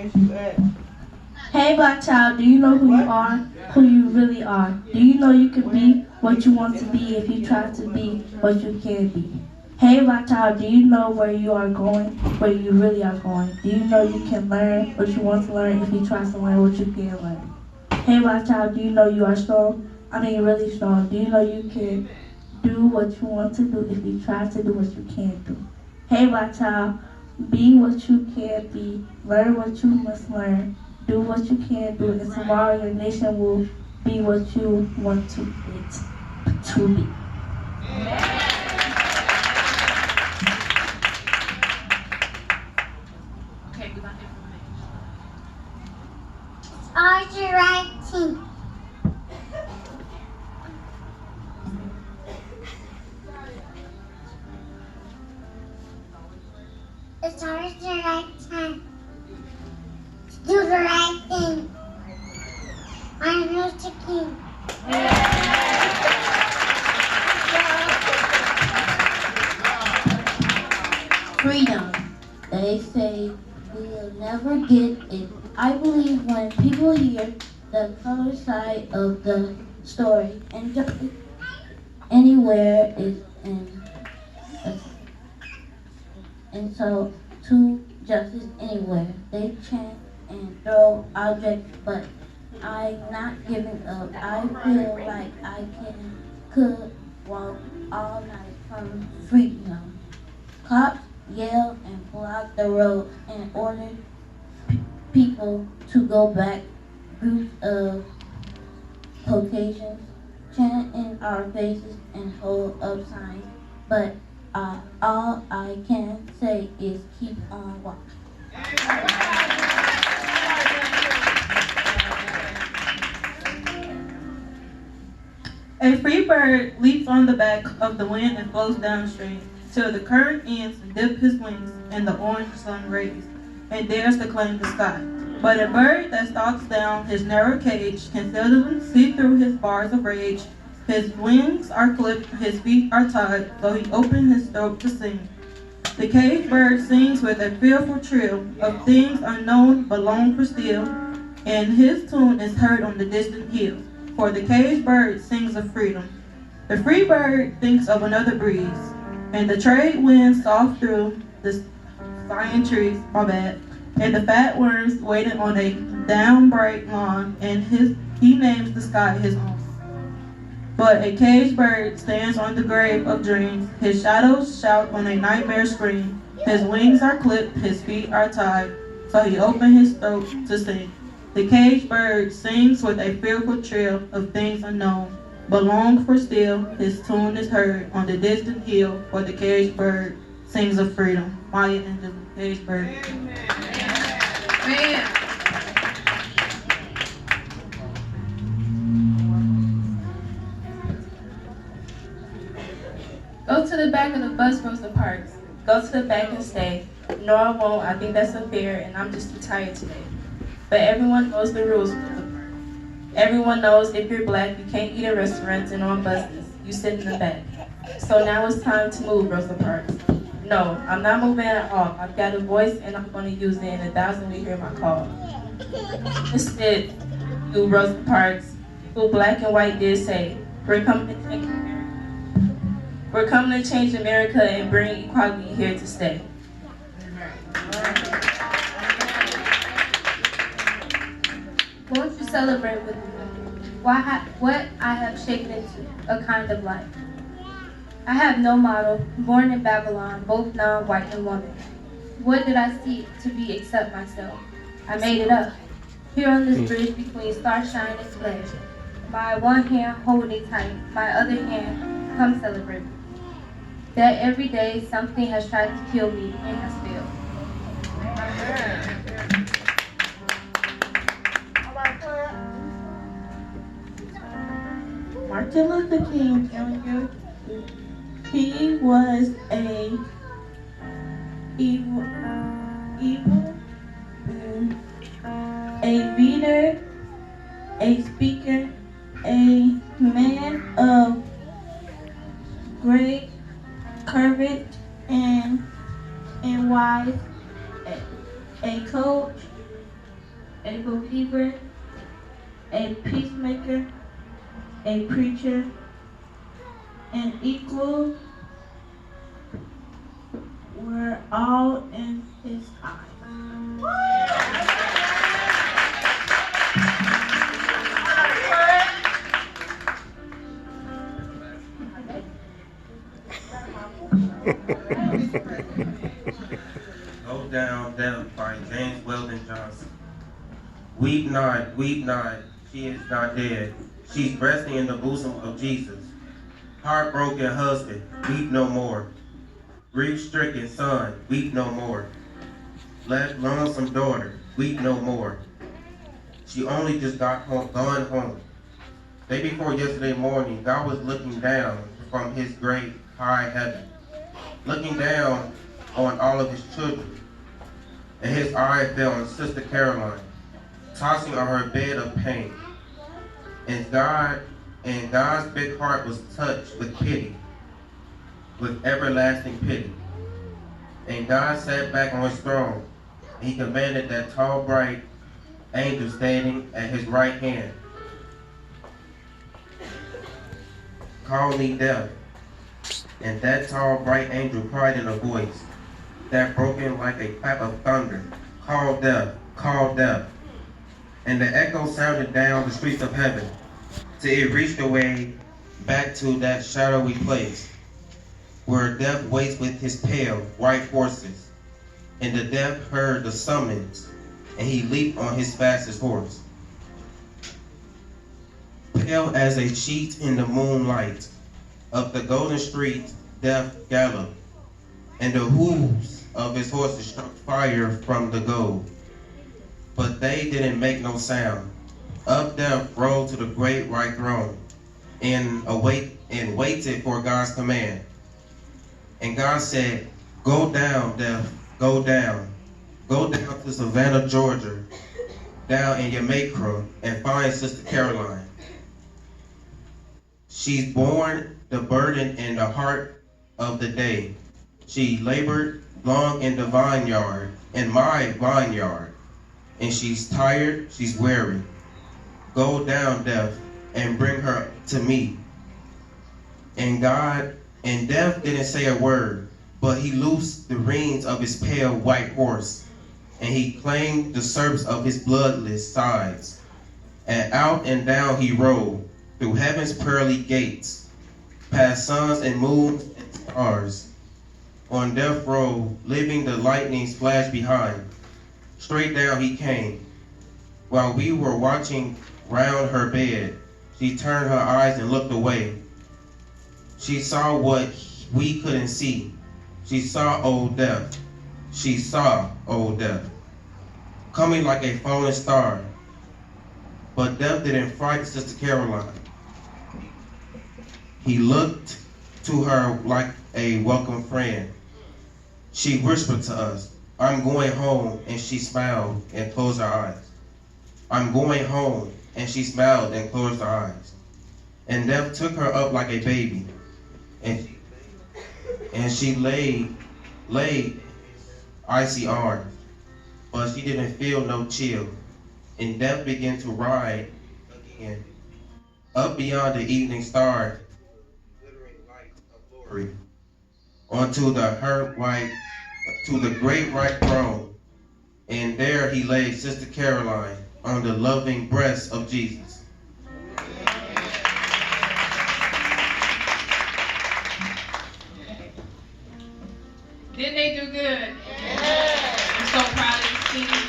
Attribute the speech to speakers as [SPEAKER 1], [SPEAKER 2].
[SPEAKER 1] chance you ask.
[SPEAKER 2] Hey black child, do you know who you are? Who you really are? Do you know you can be what you want to be if you try to be what you can be? Hey black child, do you know where you are going, where you really are going? Do you know you can learn what you want to learn if you try to learn what you can learn? Hey black child, do you know you are strong? I mean really strong. Do you know you can do what you want to do if you try to do what you can do? Hey black child, be what you can be, learn what you must learn, do what you can do, and tomorrow your nation will be what you want to it to be.
[SPEAKER 3] Okay, we got information.
[SPEAKER 4] Are you writing? It's always the right time to do the right thing. I'm Mr. King.
[SPEAKER 5] Freedom. They say we'll never get it. I believe when people hear the color side of the story, and justice anywhere is and so to justice anywhere. They chant and throw objects, but I'm not giving up. I feel like could walk all night from freedom. Cops yell and block the road and order people to go back. Groups of Caucasians chant in our faces and hold up signs, but all I can say is keep on walking.
[SPEAKER 6] A free bird leaps on the back of the wind and floats downstream till the current ends and dip his wings in the orange sun rays and dares to claim the sky. But a bird that stalks down his narrow cage can seldom see through his bars of rage. His wings are clipped, his feet are tied, so he opens his throat to sing. The caged bird sings with a fearful trill of things unknown but long for still, and his tune is heard on the distant hills. For the caged bird sings of freedom. The free bird thinks of another breeze, and the trade winds soft through the sighing trees, and the fat worms waiting on a down bright lawn, and he names the sky his own. But a caged bird stands on the grave of dreams. His shadows shout on a nightmare scream. His wings are clipped, his feet are tied, so he opens his throat to sing. The caged bird sings with a fearful trill of things unknown, but long for still his tune is heard on the distant hill, for the caged bird sings of freedom. Maya Angelou, caged bird.
[SPEAKER 3] Man.
[SPEAKER 2] Go to the back of the bus, Rosa Parks. Go to the back and stay. No, I won't. I think that's unfair, and I'm just too tired today. But everyone knows the rules. Everyone knows if you're black, you can't eat at restaurants and on buses. You sit in the back. So now it's time to move, Rosa Parks. No, I'm not moving at all. I've got a voice, and I'm going to use it, and 1,000 will hear my call. Instead, you, Rosa Parks, who black and white did say, we're coming to change America and bring equality here to stay. Won't you celebrate with me? What I have shaped into a kind of life. I have no model, born in Babylon, both non-white and woman. What did I seek to be except myself? I made it up. Here on this bridge between starshine and clay. My one hand holding tight, my other hand, come celebrate. That every day something has tried to kill me and has failed. Martin Luther King Jr. He was a reader, a speaker, a man of great courage and wise, a coach, a believer, a peacemaker, a preacher, an equal. We're all in his eyes.
[SPEAKER 1] Go Down Deaf by James Weldon Johnson. Weep not, she is not dead. She's resting in the bosom of Jesus. Heartbroken husband, weep no more. Grief-stricken son, weep no more. Left lonesome daughter, weep no more. She only just gone home. Day before yesterday morning, God was looking down from his great high heaven, looking down on all of his children, and his eye fell on Sister Caroline, tossing on her bed of pain. And God's big heart was touched with pity, with everlasting pity. And God sat back on his throne, and he commanded that tall, bright angel standing at his right hand, "Call me deaf." And that tall, bright angel cried in a voice that broken like a clap of thunder, "Call deaf, call deaf." And the echo sounded down the streets of heaven till it reached the way back to that shadowy place where death waits with his pale, white horses. And the deaf heard the summons, and he leaped on his fastest horse. Pale as a sheet in the moonlight, up the golden street death galloped, and the hooves of his horses struck fire from the gold. But they didn't make no sound. Up death rode to the great white throne, and waited for God's command. And God said, "Go down, death, go down. Go down to Savannah, Georgia, down in Jamaica, and find Sister Caroline. She's borne the burden in the heart of the day. She labored long in the vineyard, in my vineyard, and she's tired, she's weary. Go down, death, and bring her to me." And death didn't say a word, but he loosed the reins of his pale white horse, and he claimed the service of his bloodless sides. And out and down he rode, through heaven's pearly gates, past suns and moons and stars. On death row, living the lightning's flash behind. Straight down he came. While we were watching round her bed, she turned her eyes and looked away. She saw what we couldn't see. She saw old death. She saw old death, coming like a falling star. But death didn't frighten Sister Caroline. He looked to her like a welcome friend. She whispered to us, "I'm going home," and she smiled and closed her eyes. "I'm going home," and she smiled and closed her eyes. And death took her up like a baby, and she laid in his icy arms, but she didn't feel no chill. And death began to ride again, up beyond the evening star, glittering light of glory, onto the great white throne. And there he laid Sister Caroline on the loving breast of Jesus.
[SPEAKER 3] Didn't they do good? I'm so proud of these teens.